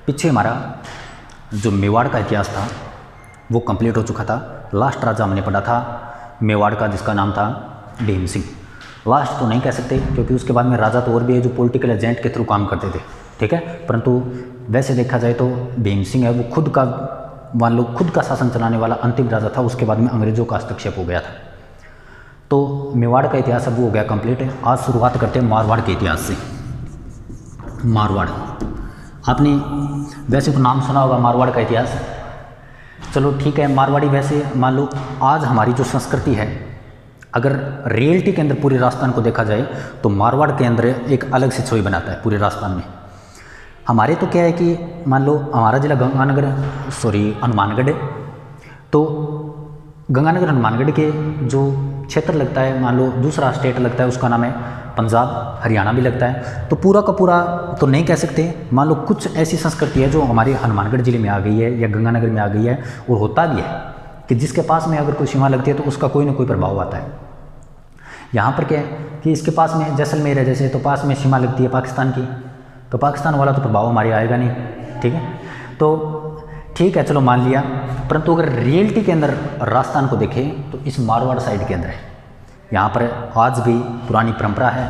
पीछे हमारा जो मेवाड़ का इतिहास था वो कंप्लीट हो चुका था। लास्ट राजा हमने पढ़ा था मेवाड़ का, जिसका नाम था भीम सिंह। लास्ट तो नहीं कह सकते क्योंकि उसके बाद में राजा तो और भी है जो पॉलिटिकल एजेंट के थ्रू काम करते थे, ठीक है। परंतु वैसे देखा जाए तो भीम सिंह है वो खुद का, मान लो खुद का शासन चलाने वाला अंतिम राजा था। उसके बाद में अंग्रेजों का हस्तक्षेप हो गया था। तो मेवाड़ का इतिहास अब वो हो गया कंप्लीट है। आज शुरुआत करते हैं मारवाड़ के इतिहास से। मारवाड़, आपने वैसे तो नाम सुना होगा मारवाड़ का इतिहास, चलो ठीक है। मारवाड़ी वैसे मान लो आज हमारी जो संस्कृति है, अगर रियलिटी के अंदर पूरे राजस्थान को देखा जाए तो मारवाड़ के अंदर एक अलग से छवि बनाता है पूरे राजस्थान में। हमारे तो क्या है कि मान लो हमारा जिला गंगानगर, हनुमानगढ़ है, तो गंगानगर हनुमानगढ़ के जो क्षेत्र लगता है, मान लो दूसरा स्टेट लगता है उसका नाम है पंजाब, हरियाणा भी लगता है। तो पूरा का पूरा तो नहीं कह सकते, मान लो कुछ ऐसी संस्कृति है जो हमारे हनुमानगढ़ जिले में आ गई है या गंगानगर में आ गई है। और होता भी है कि जिसके पास में अगर कोई सीमा लगती है तो उसका कोई ना कोई प्रभाव आता है। यहाँ पर क्या है कि इसके पास में जैसलमेर है जैसे, तो पास में सीमा लगती है पाकिस्तान की, तो पाकिस्तान वाला तो प्रभाव हमारे आएगा नहीं, ठीक है। तो ठीक है चलो मान लिया, परंतु अगर रियलिटी के अंदर राजस्थान को देखें तो इस मारवाड़ साइड के अंदर है। यहाँ पर आज भी पुरानी परंपरा है,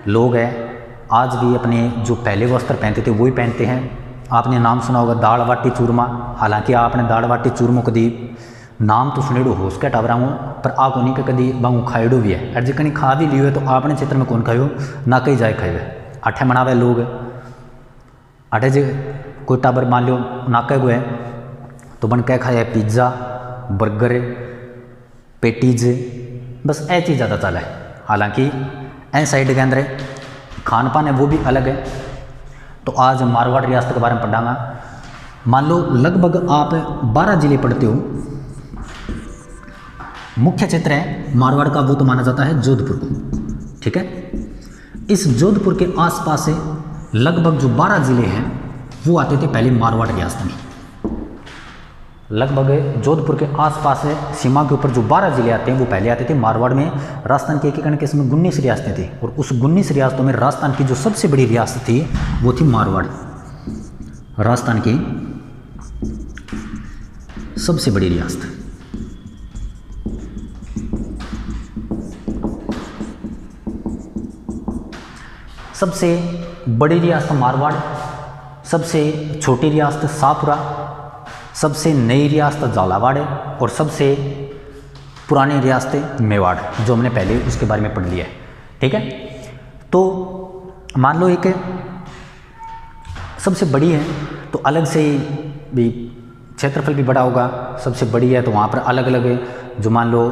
लोग हैं आज भी अपने जो पहले वस्त्र पहनते थे वही पहनते हैं। आपने नाम सुना होगा दाल बाटी चूरमा, हालांकि आपने दाल बाटी चूरमो कभी नाम तो सुनेड़ो हो उसके टावरा हूँ, पर आप उन्हीं के कभी बांगू खाएड़ो भी है। अर्ज कहीं खा भी ली हुए तो आपने क्षेत्र में कौन खाओ ना कहीं जाए खाए अठे मनावे लोग अठे जे कोई टाबर मान लो नाके गए तो बन क्या खाया पिज्ज़ा बर्गर पेटीज, बस ऐ चीज़ ज़्यादा चला है। हालांकि ऐ साइड के अंदर खान पान है वो भी अलग है। तो आज मारवाड़ रियासत के बारे में पढ़ाऊंगा। मान लो लगभग आप 12 जिले पढ़ते हो, मुख्य क्षेत्र है मारवाड़ का वो तो माना जाता है जोधपुर को, ठीक है। इस जोधपुर के आसपास से लगभग जो 12 जिले हैं वो आते थे पहले मारवाड़ रियासत में। लगभग जोधपुर के आसपास से सीमा के ऊपर जो 12 जिले आते हैं वो पहले आते थे मारवाड़ में। राजस्थान के एक के समय 19 रियासतें थी और उस 19 रियासतों में राजस्थान की जो सबसे बड़ी रियासत थी वो थी मारवाड़। राजस्थान की सबसे बड़ी रियासत सबसे बड़ी रियासत मारवाड़, सबसे छोटी रियासत शाहपुरा, सबसे नई रियासत झालावाड़ और सबसे पुरानी रियासत मेवाड़, जो हमने पहले उसके बारे में पढ़ लिया है, ठीक है। तो मान लो एक सबसे बड़ी है तो अलग से भी क्षेत्रफल भी बड़ा होगा। सबसे बड़ी है तो वहाँ पर अलग अलग जो मान लो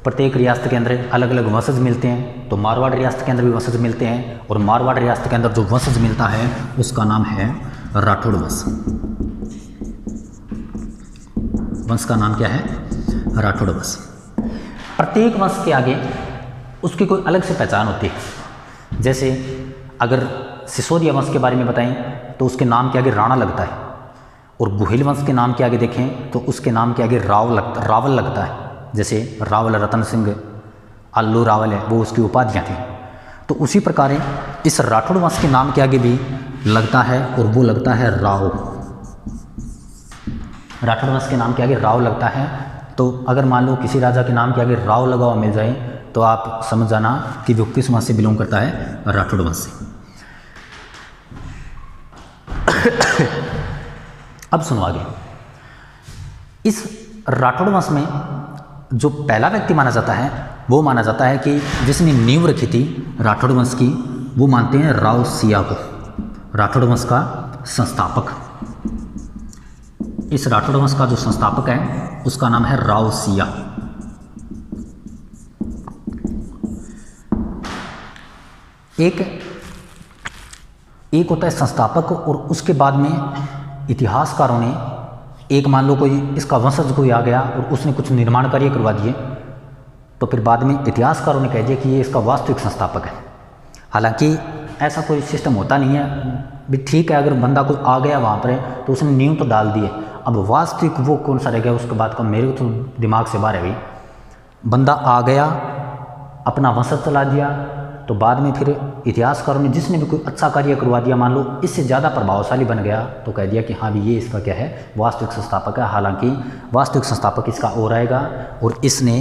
प्रत्येक रियासत के अंदर अलग अलग वंशज मिलते हैं। तो मारवाड़ रियासत के अंदर भी वंशज मिलते हैं और मारवाड़ रियासत के अंदर जो वंशज मिलता है उसका नाम है राठौड़ वंश। वंश का नाम क्या है? राठौड़ वंश। प्रत्येक वंश के आगे उसकी कोई अलग से पहचान होती है। जैसे अगर सिसोदिया वंश के बारे में बताएं तो उसके नाम के आगे राणा लगता है, और गुहिल वंश के नाम के आगे देखें तो उसके नाम के आगे रावल लगता है। जैसे रावल रतन सिंह, अल्लू रावल है, वो उसकी उपाधियाँ थी। तो उसी प्रकार इस राठौड़ वंश के नाम के आगे भी लगता है और वो लगता है राव। राठौड़ वंश के नाम के आगे राव लगता है। तो अगर मान लो किसी राजा के नाम के आगे राव लगा हुआ मिल जाए तो आप समझ जाना कि वो किस वंश से बिलोंग करता है, राठौड़ वंश से। अब सुनो आगे। इस राठौड़ वंश में जो पहला व्यक्ति माना जाता है वो माना जाता है कि जिसने नींव रखी थी राठौड़ वंश की, वो मानते हैं राव सिया को, राठौड़ वंश का संस्थापक। इस राठौड़ वंश का जो संस्थापक है उसका नाम है राव सिया। एक होता है संस्थापक और उसके बाद में इतिहासकारों ने एक मान लो कोई इसका वंशज कोई आ गया और उसने कुछ निर्माण कार्य करवा दिए तो फिर बाद में इतिहासकारों ने कह दिया कि ये इसका वास्तविक संस्थापक है। हालांकि ऐसा कोई सिस्टम होता नहीं है भी, ठीक है अगर बंदा कोई आ गया वहाँ पर तो उसने नींव तो डाल दी है, अब वास्तविक वो कौन सा रह गया उसके बाद का मेरे तो दिमाग से बाहर है भाई। बंदा आ गया, अपना वंशज चला दिया, तो बाद में फिर इतिहासकारों ने जिसने भी कोई अच्छा कार्य करवा दिया, मान लो इससे ज़्यादा प्रभावशाली बन गया, तो कह दिया कि हाँ भी ये इसका क्या है, वास्तविक संस्थापक है। हालांकि वास्तविक संस्थापक इसका और आएगा, और इसने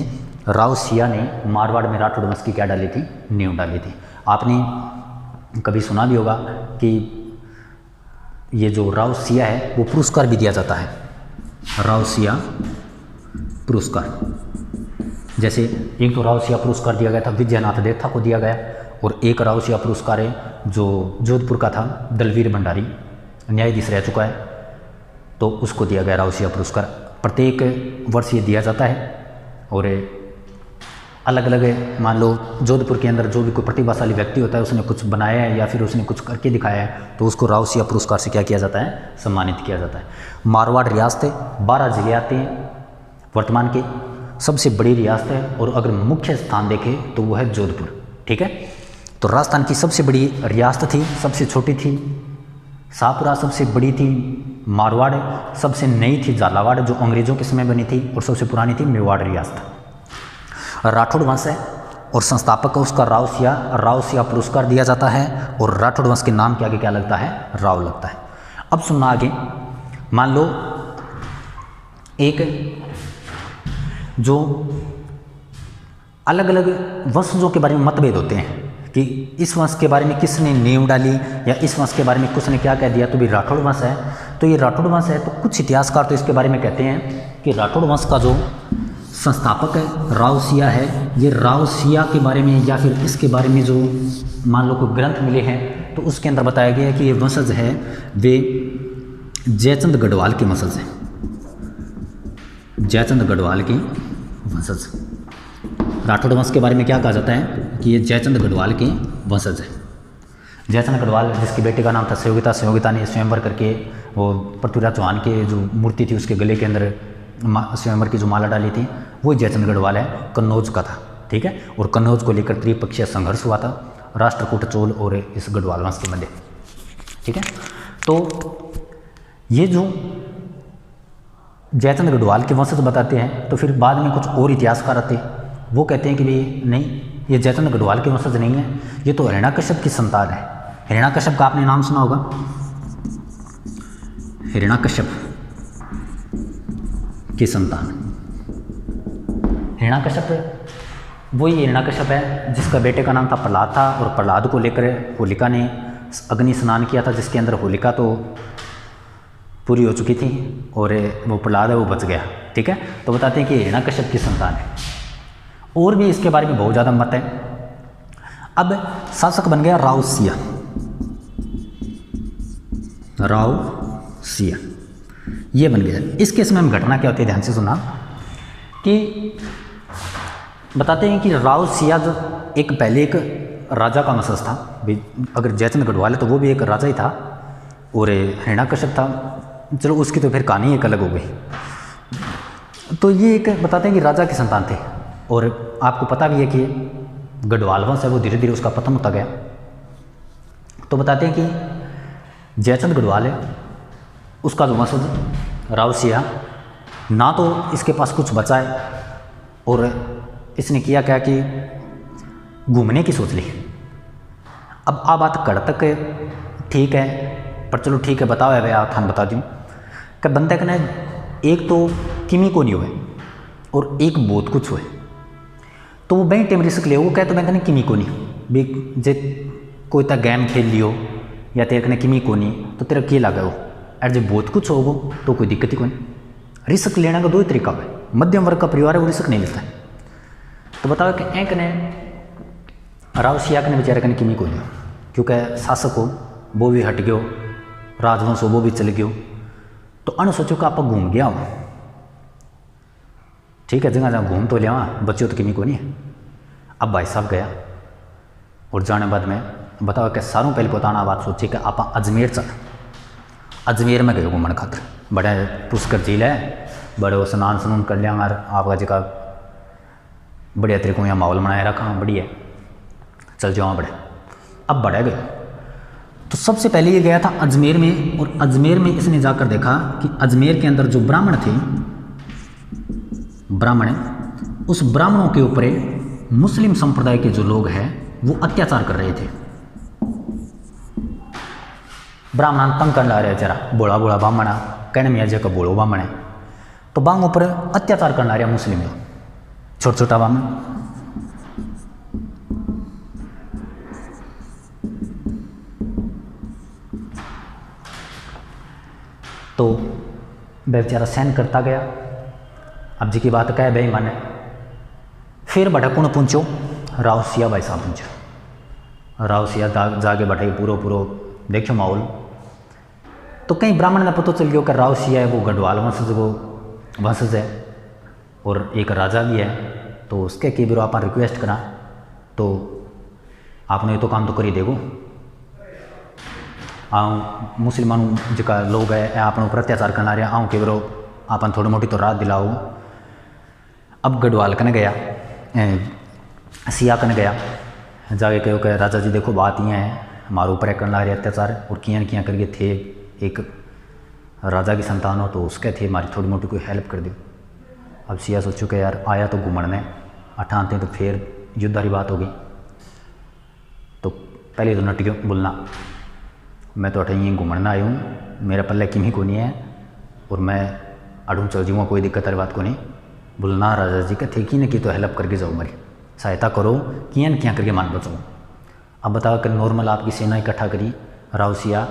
राव सिया ने मारवाड़ में राठौड़ वंश की क्या डाली थी, नींव डाली थी। आपने कभी सुना भी होगा कि ये जो राव सिया है वो पुरस्कार भी दिया जाता है, राव सिया पुरस्कार। जैसे एक तो राव सिया पुरस्कार दिया गया था विजयनाथ देवता को दिया गया, और एक राव सिया पुरस्कार है जो जोधपुर का था, दलवीर भंडारी न्यायाधीश रह चुका है, तो उसको दिया गया राव सिया पुरस्कार। प्रत्येक वर्ष ये दिया जाता है, और अलग अलग, मान लो जोधपुर के अंदर जो भी कोई प्रतिभाशाली व्यक्ति होता है, उसने कुछ बनाया है या फिर उसने कुछ करके दिखाया है, तो उसको राव सिया पुरस्कार से क्या किया जाता है, सम्मानित किया जाता है। मारवाड़ रियासत 12 जिले आते हैं, वर्तमान के सबसे बड़ी रियासत है, और अगर मुख्य स्थान देखें तो वो है जोधपुर। ठीक है, तो राजस्थान की सबसे बड़ी रियासत थी, सबसे छोटी थी शाहपुरा, सबसे बड़ी थी मारवाड़, सबसे नई थी झालावाड़ जो अंग्रेजों के समय बनी थी, और सबसे पुरानी थी मेवाड़ रियासत। राठौड़ वंश है और संस्थापक उसका राव सिया पुरस्कार दिया जाता है, और राठौड़ वंश के नाम के आगे क्या लगता है, राव लगता है। अब सुनना आगे, मान लो एक जो अलग अलग वंशजों के बारे में मतभेद होते हैं कि इस वंश के बारे में किसने नींव डाली या इस वंश के बारे में किसने क्या कह दिया, तो भी राठौड़ वंश है। तो ये राठौड़ वंश है, तो कुछ इतिहासकार तो इसके बारे में कहते हैं कि राठौड़ वंश का जो संस्थापक है राव सिया है, ये राव सिया के बारे में या फिर इसके बारे में जो मान लो कोई ग्रंथ मिले हैं, तो उसके अंदर बताया गया है कि ये वंशज है वे जयचंद गढ़वाल के वंशज हैं, जयचंद गढ़वाल के वंशज। राठौड़ वंश के बारे में क्या कहा जाता है कि ये जयचंद गढ़वाल के वंशज है। जयचंद गढ़वाल जिसके बेटे का नाम था सहयोगिता ने स्वयंवर करके वो पृथ्वीराज चौहान के जो मूर्ति थी उसके गले के अंदर स्वयंवर की जो माला डाली थी, वो जयचंद गढ़वाल है, कन्नौज का था। ठीक है, और कन्नौज को लेकर त्रिपक्षीय संघर्ष हुआ था राष्ट्रकूट चोल और इस गढ़वाल वंश के मध्य। ठीक है, तो ये जो जयचंद गढ़वाल के वंशज बताते हैं, तो फिर बाद में कुछ और इतिहासकार आते हैं, वो कहते हैं कि भाई नहीं, ये जयचंद गढ़वाल के वंशज नहीं है, ये तो हिरण्याकश्यप की संतान है। हिरण्याकश्यप का आपने नाम सुना होगा, हिरण्याकश्यप की संतान। हिरण्याकश्यप वही हिरण्याकश्यप है जिसका बेटे का नाम था प्रहलाद था, और प्रहलाद को लेकर होलिका ने अग्नि स्नान किया था, जिसके अंदर होलिका तो पूरी हो चुकी थी और वो प्रहलाद है वो बच गया। ठीक है, तो बताते हैं कि हिरण्याकश्यप की संतान है। और भी इसके बारे में बहुत ज़्यादा मत है। अब शासक बन गया राव सिया, राव सिया ये बन गया। इस केस में हम घटना क्या होती है ध्यान से सुना, कि बताते हैं कि राव सिया जो पहले एक राजा का वंशज था, अगर जयचंद गढ़वाल है तो वो भी एक राजा ही था, और हिरण्याकश्यप था, चलो उसकी तो फिर कहानी एक अलग हो गई। तो ये एक बताते हैं कि राजा की संतान थे, और आपको पता भी है कि गढ़वाल वंश है वो धीरे धीरे उसका पतन होता गया। तो बताते हैं कि जयचंद गढ़वाल है उसका जो वंशज राव सिया, ना तो इसके पास कुछ बचा है, और इसने किया क्या कि घूमने की सोच ली। अब आ बात कड़ तक ठीक है, पर चलो ठीक है बताओ है भैया, थान बता दूँ कि बंदे कने एक तो किमी को नहीं हुए और एक बहुत कुछ हुए, तो वो बैंक टेम रिस्क ले, वो कहे तो बैंक ने किमी को नहीं भी, जे कोई ता गेम खेल लियो या तेरे कने किमी को नहीं तो तेरा क्या लगा, वो और जब बहुत कुछ होगो तो कोई दिक्कत ही कोई नहीं। रिस्क लेने का दो ही तरीका है, मध्यम वर्ग का परिवार है वो रिस्क नहीं लेता है। तो बताओ कि एक ने राव सिया ने बेचारे कने किमी को नहीं, क्योंकि शासक हो वो भी हट गयो, राजवंश हो वो भी चल गयो, तो अन सोचो कि आप घूम गया हो, ठीक है जगह जहाँ घूम तो लिया बच्चों तो किमी को नहीं है। अब भाई साहब गया और जाने बाद में बताओ कि सारों पहले बताना बात सोची कि आप अजमेर चल, अजमेर में गए घूमने खातर, बड़े पुष्कर झील है, बड़े वो स्नान स्नून कर लिया, आपका जगह बढ़िया तरीकों यहाँ माहौल बनाए रखा बढ़िया, चल जाओ बड़े। अब बड़े गए तो सबसे पहले ये गया था अजमेर में, और अजमेर में इसने जाकर देखा कि अजमेर के अंदर जो ब्राह्मण थे, ब्राह्मण उस ब्राह्मणों के ऊपर मुस्लिम संप्रदाय के जो लोग हैं वो अत्याचार कर रहे थे। ब्राह्मण तंग कर ला रहे जरा, बोला बोला ब्राह्मण कहने में अजय का बोलो ब्राह्मण है, तो बांग ऊपर अत्याचार करना रहा मुस्लिम लोग, छोटा छोटा ब्राह्मण। तो वह बेचारा सहन करता गया। अब जी की बात कह भाई माने, फिर बटा कौन पूछो, राव सिया भाई साहब पूछो। राव सिया जाके बैठे पूरो पूरो देखो माहौल। तो कहीं ब्राह्मण ने पता चल गया कि राव सिया है वो गढ़वाल वंशज है और एक राजा भी है, तो उसके की बिरो आप रिक्वेस्ट करा तो आपने ये तो काम तो कर ही देगो। आऊँ मुसलमान जिका लोग है आपने ऊपर अत्याचार करना रहा, आऊँ के बिरो आपन थोड़ी मोटी तो राहत दिलाओ। अब गढ़वाल कने गया, सिया कने गया, जाके कहो कि राजा जी देखो बात ये है, हमारे ऊपर करना रहे अत्याचार और किया करके थे, एक राजा की संतान हो तो उसके थे, हमारी थोड़ी मोटी कोई हेल्प कर दो। अब सिया सोचो कि यार आया तो घूमने अठानते तो फिर युद्ध वाली बात होगी। तो पहले तो नटियो बोलना, मैं तो अठे यहीं घूमना आया हूँ, मेरा पल्ले किमी को नहीं है और मैं अड़ू चल जाऊँगा, कोई दिक्कत वाली बात को नहीं। बोलना राजा जी का थे कि न की तो हेल्प करके जाओ, मेरी सहायता करो, किया न किया करके मान बचाओ। अब बताओ कि नॉर्मल आपकी सेना इकट्ठा करी, राव सिया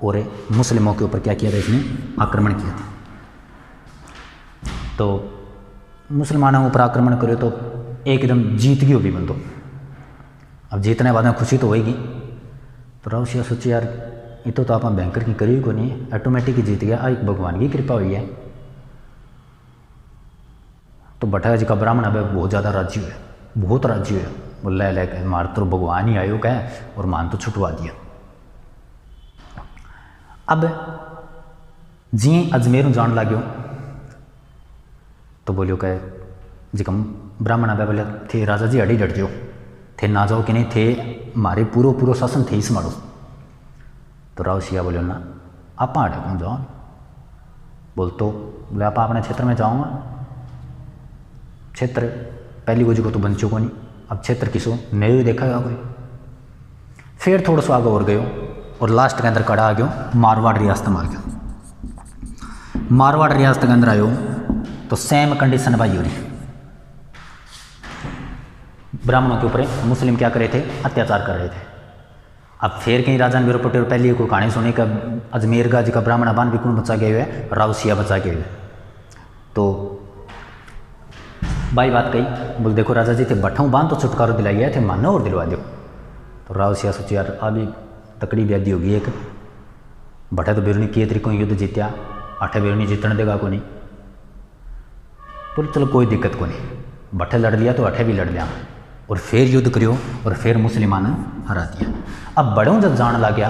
और मुस्लिमों के ऊपर क्या किया था, इसने आक्रमण किया था। तो मुसलमानों के ऊपर आक्रमण करे तो एकदम जीत गई भी बंदो। अब जीतने बाद में खुशी तो होगी। तो राव सिया सोचे यार ये तो आप बैंकर की करी को नहीं, ऑटोमेटिक ही जीत गया, एक भगवान की कृपा हुई है। तो भट्टा जी का ब्राह्मण अब बहुत ज़्यादा राज्य है, बहुत राज्य है, बोला ले मार तो भगवान ही आयो कह और मान तो छुटवा दिया। अब जी अजमेर जान लाग्यो तो बोलियो कह जी कम ब्राह्मण अब बोले थे राजा जी अड़ी डट जाओ, थे ना जाओ कि नहीं थे, मारे पूरो शासन थे ही संभालो। तो राव सिया बोलियो ना आप अड़े कौन जाओ, बोल तो बोले आप अपने क्षेत्र में जाऊँगा, क्षेत्र पहली गोजी को तो बन चुको नहीं, अब क्षेत्र किसो नए देखा गया कोई। फिर थोड़ा सा आगे और गयो और लास्ट के अंदर कड़ा आ गयो मारवाड़ रियासत में आ गयो। मारवाड़ रियासत के अंदर आयो तो सेम कंडीशन भाई हो रही, ब्राह्मणों के ऊपर मुस्लिम क्या कर रहे थे, अत्याचार कर रहे थे। अब फिर कहीं राजा ने पटेल पहले कोई कहानी सुनी का अजमेर का जी का ब्राह्मण अबान भी कौन बचा गए हुए, राव सिया बचा गए हुए। तो भाई बात कही, बोल देखो राजा जी थे बठाऊँ बांध तो छुटकारो दिलाई है थे, मानो और दिलवा दो। तो राव सिया सोचे यार अभी तकड़ी ब्यादी होगी एक, भट्टा तो बेरुनी किए तरीकों युद्ध जीत्या, आठे बेरुनी जीतने देगा को नहीं, तो चलो कोई दिक्कत को नहीं, भट्टे लड़ लिया तो अठे भी लड़ लिया और फिर युद्ध करियो और फिर मुसलमान ने हरा दिया। अब बड़ों जब जान लग गया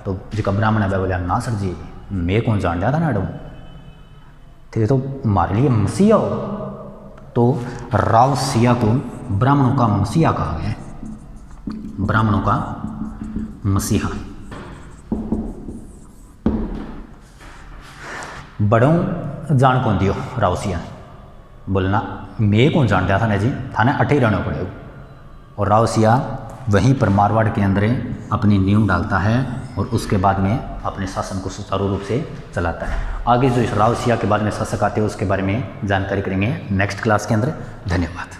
तो जिका ब्राह्मण है बोलिया ना सर जी मैं कौन जान लिया था ना अड़ों, थे तो मार लिए मसीहा हो। तो राव सिया को ब्राह्मणों का मसीहा कहा गया, ब्राह्मणों का मसीहा। बड़ों जान कौन दियो राव सिया, बोलना मैं कौन जान दिया था ना जी, थाने अठे रहना पड़ेगा। और राव सिया वहीं पर मारवाड़ के अंदर अपनी नींव डालता है और उसके बाद में अपने शासन को सुचारू रूप से चलाता है। आगे जो इस राव सिया के बारे में शासक आते हैं उसके बारे में जानकारी करेंगे नेक्स्ट क्लास के अंदर। धन्यवाद।